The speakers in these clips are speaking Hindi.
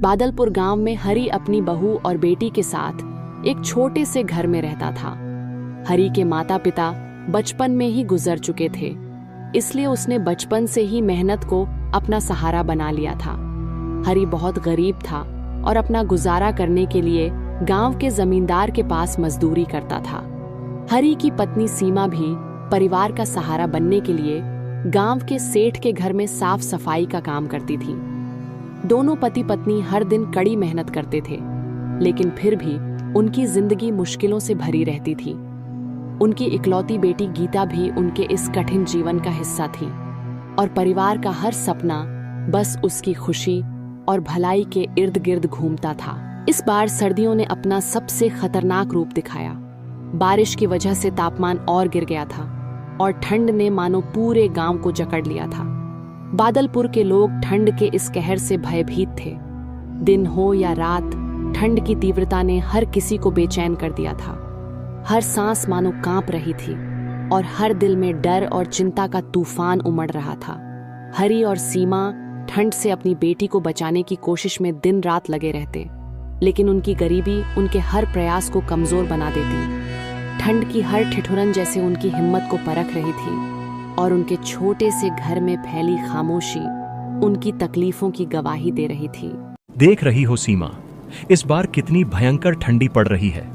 बादलपुर गांव में हरी अपनी बहू और बेटी के साथ एक छोटे से घर में रहता था। हरी के माता पिता बचपन में ही गुजर चुके थे, इसलिए उसने बचपन से ही मेहनत को अपना सहारा बना लिया था। हरी बहुत गरीब था और अपना गुजारा करने के लिए गांव के जमींदार के पास मजदूरी करता था। हरी की पत्नी सीमा भी परिवार का सहारा बनने के लिए गांव के सेठ के घर में साफ सफाई का काम करती थी। दोनों पति पत्नी हर दिन कड़ी मेहनत करते थे, लेकिन फिर भी उनकी जिंदगी मुश्किलों से भरी रहती थी। उनकी इकलौती बेटी गीता भी उनके इस कठिन जीवन का हिस्सा थी और परिवार का हर सपना बस उसकी खुशी और भलाई के इर्द गिर्द घूमता था। इस बार सर्दियों ने अपना सबसे खतरनाक रूप दिखाया। बारिश की वजह से तापमान और गिर गया था और ठंड ने मानो पूरे गांव को जकड़ लिया था। बादलपुर के लोग ठंड के इस कहर से भयभीत थे। दिन हो या रात, ठंड की तीव्रता ने हर किसी को बेचैन कर दिया था। हर सांस मानो कांप रही थी और हर दिल में डर और चिंता का तूफान उमड़ रहा था। हरी और सीमा ठंड से अपनी बेटी को बचाने की कोशिश में दिन रात लगे रहते, लेकिन उनकी गरीबी उनके हर प्रयास को कमजोर बना देती। ठंड की हर ठिठुरन जैसे उनकी हिम्मत को परख रही थी और उनके छोटे से घर में फैली खामोशी उनकी तकलीफों की गवाही दे रही थी। देख रही हो सीमा, इस बार कितनी भयंकर ठंडी पड़ रही है।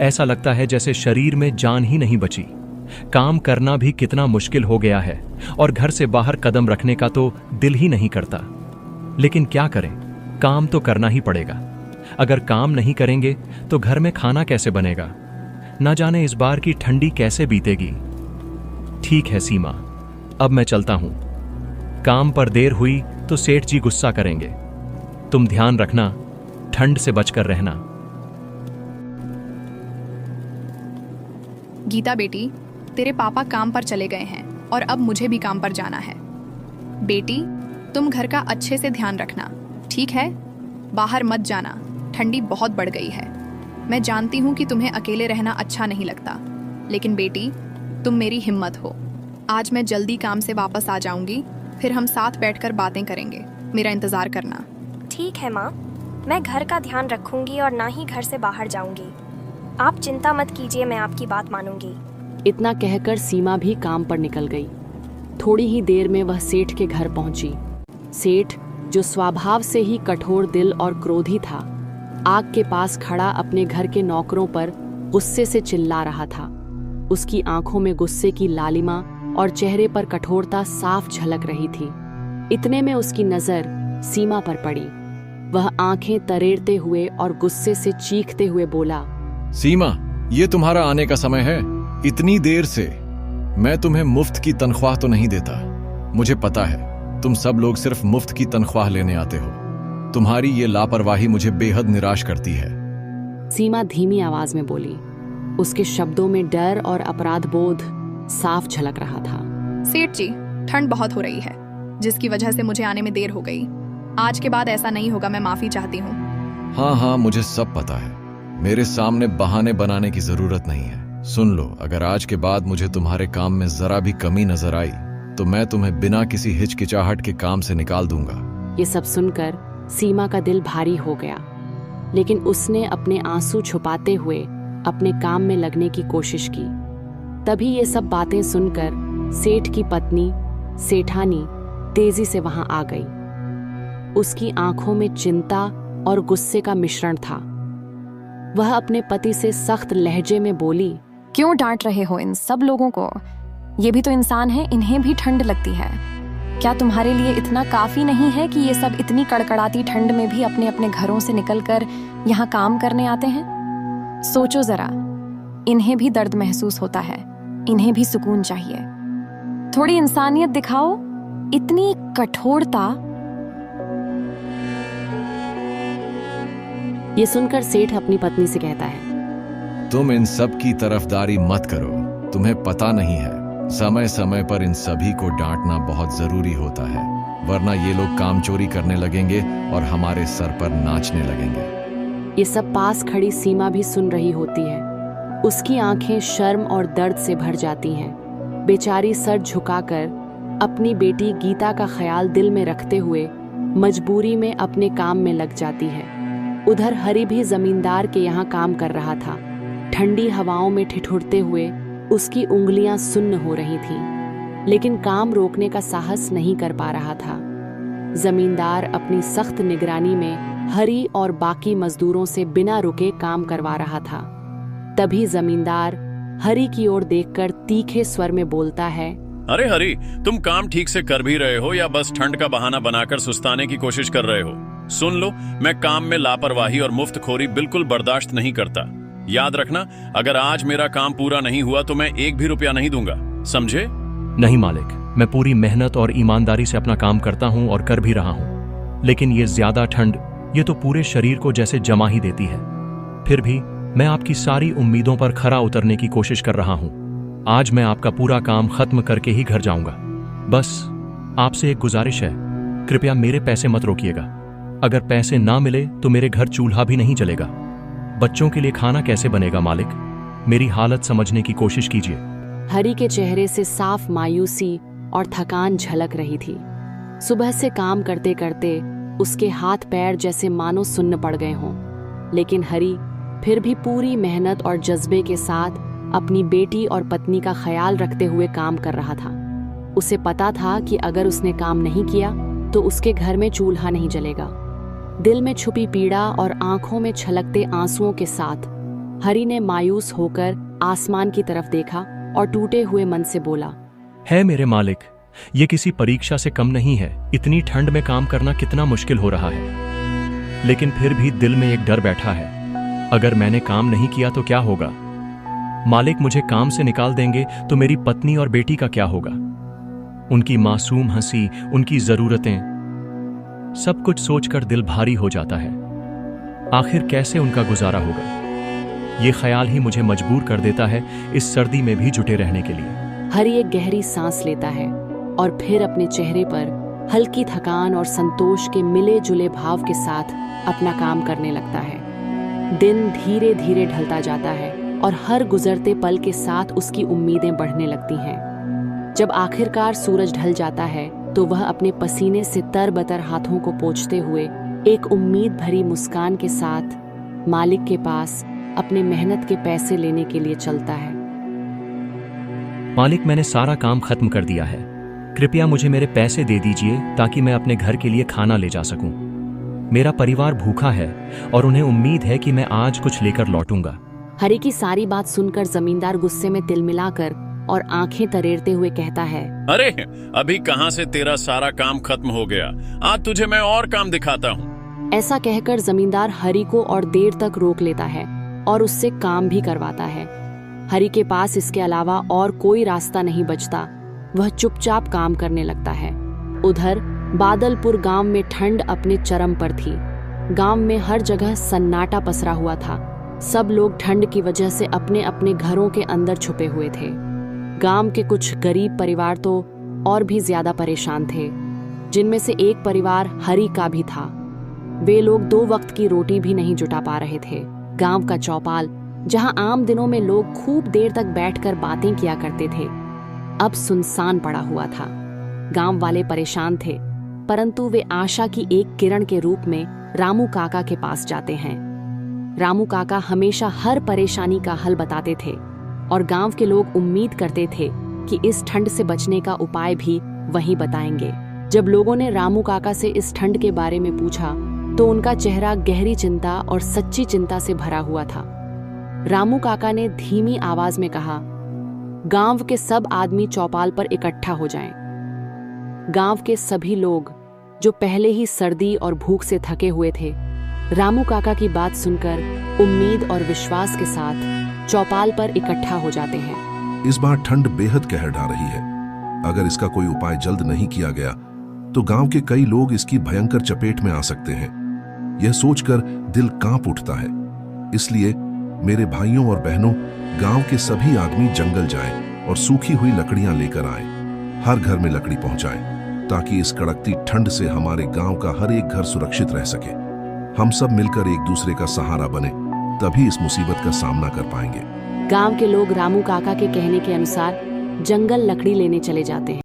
ऐसा लगता है जैसे शरीर में जान ही नहीं बची। काम करना भी कितना मुश्किल हो गया है और घर से बाहर कदम रखने का तो दिल ही नहीं करता। लेकिन क्या करें, काम तो करना ही पड़ेगा। अगर काम नहीं करेंगे तो घर में खाना कैसे बनेगा? ना जाने इस बार की ठंडी कैसे बीतेगी। ठीक है सीमा, अब मैं चलता हूं। काम पर देर हुई तो सेठ जी गुस्सा करेंगे। तुम ध्यान रखना, ठंड से बचकर रहना। गीता बेटी, तेरे पापा काम पर चले गए हैं और अब मुझे भी काम पर जाना है। बेटी, तुम घर का अच्छे से ध्यान रखना, ठीक है? बाहर मत जाना, ठंडी बहुत बढ़ गई है। मैं जानती हूँ कि तुम्हें अकेले रहना अच्छा नहीं लगता, लेकिन बेटी, तुम मेरी हिम्मत हो। आज मैं जल्दी काम से वापस आ जाऊंगी, फिर हम साथ बैठकर बातें करेंगे। मेरा इंतजार करना। ठीक है माँ, मैं घर का ध्यान रखूंगी और ना ही घर से बाहर जाऊंगी। आप चिंता मत कीजिए, मैं आपकी बात मानूंगी। इतना कहकर सीमा भी काम पर निकल गई। थोड़ी ही देर में वह सेठ के घर पहुंची। सेठ, जो स्वभाव से ही कठोर दिल और क्रोधी था, आग के पास खड़ा अपने घर के नौकरों पर गुस्से से चिल्ला रहा था। उसकी आंखों में गुस्से की लालिमा और चेहरे पर कठोरता साफ झलक रही थी। इतने में उसकी नजर सीमा पर पड़ी। वह आंखें तरेरते हुए और गुस्से से चीखते हुए बोला, सीमा, ये तुम्हारा आने का समय है? इतनी देर से? मैं तुम्हें मुफ्त की तनख्वाह तो नहीं देता। मुझे पता है तुम सब लोग सिर्फ मुफ्त की तनख्वाह लेने आते हो। तुम्हारी ये लापरवाही मुझे बेहद निराश करती है। सीमा धीमी आवाज में बोली। उसके शब्दों में डर और अपराध बोध साफ झलक रहा था। सेठ जी, ठंड बहुत हो रही है, जिसकी वजह से मुझे आने में देर हो गई। आज के बाद ऐसा नहीं होगा, मैं माफी चाहती हूँ। हाँ, मुझे सब पता है। मेरे सामने बहाने बनाने की जरूरत नहीं है। सुन लो, अगर आज के बाद मुझे तुम्हारे काम में जरा भी कमी नजर आई तो मैं तुम्हें बिना किसी हिचकिचाहट के काम से निकाल दूंगा। ये सब सुनकर सीमा का दिल भारी हो गया, लेकिन उसने अपने आंसू छुपाते हुए अपने काम में लगने की कोशिश की। तभी ये सब बातें सुनकर सेठ की पत्नी सेठानी तेजी से वहां आ गई। उसकी आंखों में चिंता और गुस्से का मिश्रण था। वह अपने पति से सख्त लहजे में बोली, क्यों डांट रहे हो इन सब लोगों को? ये भी तो इंसान है, इन्हें भी ठंड लगती है। क्या तुम्हारे लिए इतना काफी नहीं है कि ये सब इतनी कड़कड़ाती ठंड में भी अपने अपने घरों से निकलकर यहाँ काम करने आते हैं? सोचो जरा, इन्हें भी दर्द महसूस होता है, इन्हें भी सुकून चाहिए। थोड़ी इंसानियत दिखाओ। इतनी कठोरता। ये सुनकर सेठ अपनी पत्नी से कहता है, तुम इन सब की तरफदारी मत करो। तुम्हें पता नहीं है, समय समय पर इन सभी को डांटना बहुत जरूरी होता है, वरना ये लोग काम चोरी करने लगेंगे और हमारे सर पर नाचने लगेंगे। ये सब पास खड़ी सीमा भी सुन रही होती है। उसकी आंखें शर्म और दर्द से भर जाती हैं। बेचारी सर झुकाकर अपनी बेटी गीता का ख्याल दिल में रखते हुए मजबूरी में अपने काम में लग जाती है। उधर हरी भी जमींदार के यहाँ काम कर रहा था। ठंडी हवाओं में ठिठुरते हुए उसकी उंगलियां सुन्न हो रही थीं, लेकिन काम रोकने का साहस नहीं कर पा रहा था। जमींदार अपनी सख्त निगरानी में हरी और बाकी मजदूरों से बिना रुके काम करवा रहा था। तभी जमींदार हरी की ओर देखकर तीखे स्वर में बोलता है, अरे हरी, तुम काम ठीक से कर भी रहे हो या बस ठंड का बहाना बनाकर सुस्ताने की कोशिश कर रहे हो? सुन लो, मैं काम में लापरवाही और मुफ्तखोरी बिल्कुल बर्दाश्त नहीं करता। याद रखना, अगर आज मेरा काम पूरा नहीं हुआ तो मैं 1 भी रुपया नहीं दूंगा, समझे? नहीं मालिक, मैं पूरी मेहनत और ईमानदारी से अपना काम करता हूं और कर भी रहा हूं, लेकिन ये ज्यादा ठंड, ये तो पूरे शरीर को जैसे जमा ही देती है। फिर भी मैं आपकी सारी उम्मीदों पर खरा उतरने की कोशिश कर रहा हूं। आज मैं आपका पूरा काम खत्म करके ही घर जाऊंगा। बस आपसे एक गुजारिश है, कृपया मेरे पैसे मत रोकिएगा। अगर पैसे ना मिले तो मेरे घर चूल्हा भी नहीं जलेगा। बच्चों के लिए खाना कैसे बनेगा मालिक? मेरी हालत समझने की कोशिश कीजिए। हरी के चेहरे से साफ मायूसी और थकान झलक रही थी। सुबह से काम करते करते उसके हाथ पैर जैसे मानो सुन्न पड़ गए हों, लेकिन हरी फिर भी पूरी मेहनत और जज्बे के साथ अपनी बेटी और पत्नी का ख्याल रखते हुए काम कर रहा था। उसे पता था कि अगर उसने काम नहीं किया तो उसके घर में चूल्हा नहीं जलेगा। दिल में छुपी पीड़ा और आंखों में छलकते आंसुओं के साथ हरी ने मायूस होकर आसमान की तरफ देखा और टूटे हुए मन से बोला, है मेरे मालिक, ये किसी परीक्षा से कम नहीं है। इतनी ठंड में काम करना कितना मुश्किल हो रहा है, लेकिन फिर भी दिल में एक डर बैठा है। अगर मैंने काम नहीं किया तो क्या होगा? मालिक मुझे काम से निकाल देंगे तो मेरी पत्नी और बेटी का क्या होगा? उनकी मासूम हंसी, उनकी जरूरतें, सब कुछ सोचकर दिल भारी हो जाता है। आखिर कैसे उनका गुजारा होगा? ये ख्याल ही मुझे मजबूर कर देता है इस सर्दी में भी जुटे रहने के लिए। हरी एक गहरी सांस लेता है और फिर अपने चेहरे पर हल्की थकान और संतोष के मिले जुले भाव के साथ अपना काम करने लगता है। दिन धीरे धीरे ढलता जाता है और हर गुजरते पल के साथ उसकी उम्मीदें बढ़ने लगती हैं। जब आखिरकार सूरज ढल जाता है तो वह अपने पसीने से तरबतर हाथों को पोंछते हुए एक उम्मीद भरी मुस्कान के साथ मालिक के पास अपने मेहनत के पैसे लेने के लिए चलता है। मालिक, मैंने सारा काम खत्म कर दिया है। कृपया मुझे मेरे पैसे दे दीजिए ताकि मैं अपने घर के लिए खाना ले जा सकूं। मेरा परिवार भूखा है और उन्हें उम्मीद है कि मैं आज कुछ लेकर लौटूंगा। हरी की सारी बात सुनकर जमींदार गुस्से में तिलमिलाकर और आंखें तरेरते हुए कहता है, अरे अभी कहां से तेरा सारा काम खत्म हो गया? आज तुझे मैं और काम दिखाता हूँ। ऐसा कहकर जमींदार हरी को और देर तक रोक लेता है और उससे काम भी करवाता है। हरी के पास इसके अलावा और कोई रास्ता नहीं बचता। वह चुपचाप काम करने लगता है। उधर बादलपुर गांव में ठंड अपने चरम पर थी। गांव में हर जगह सन्नाटा पसरा हुआ था। सब लोग ठंड की वजह से अपने अपने घरों के अंदर छुपे हुए थे। गांव के कुछ गरीब परिवार तो और भी ज्यादा परेशान थे, जिनमें से एक परिवार हरी का भी था। वे लोग 2 वक्त की रोटी भी नहीं जुटा पा रहे थे। गांव का चौपाल, जहां आम दिनों में लोग खूब देर तक बैठकर बातें किया करते थे, अब सुनसान पड़ा हुआ था। गांव वाले परेशान थे, परंतु वे आशा की एक किरण के रूप में रामू काका के पास जाते हैं। रामू काका हमेशा हर परेशानी का हल बताते थे और गांव के लोग उम्मीद करते थे कि इस ठंड से बचने का उपाय भी वही बताएंगे। जब लोगों ने रामू काका से इस ठंड के बारे में पूछा तो उनका चेहरा गहरी चिंता और सच्ची चिंता से भरा हुआ था। रामू काका ने धीमी आवाज में कहा, गांव के सब आदमी चौपाल पर इकट्ठा हो जाएं। गांव के सभी लोग, जो पहले ही सर्दी और भूख से थके हुए थे, रामू काका की बात सुनकर उम्मीद और विश्वास के साथ चौपाल पर इकट्ठा हो जाते हैं। इस बार ठंड बेहद कहर ढा रही है। अगर इसका कोई उपाय जल्द नहीं किया गया तो गांव के कई लोग इसकी भयंकर चपेट में आ सकते हैं। यह सोचकर दिल कांप उठता है। इसलिए मेरे भाइयों और बहनों, गांव के सभी आदमी जंगल जाएं और सूखी हुई लकड़ियां लेकर आएं। हर घर में लकड़ी पहुंचाएं ताकि इस कड़कती ठंड से हमारे गांव का हर एक घर सुरक्षित रह सके। हम सब मिलकर एक दूसरे का सहारा बने, तभी इस मुसीबत का सामना कर पाएंगे। गांव के लोग रामू काका के कहने के अनुसार जंगल लकड़ी लेने चले जाते हैं।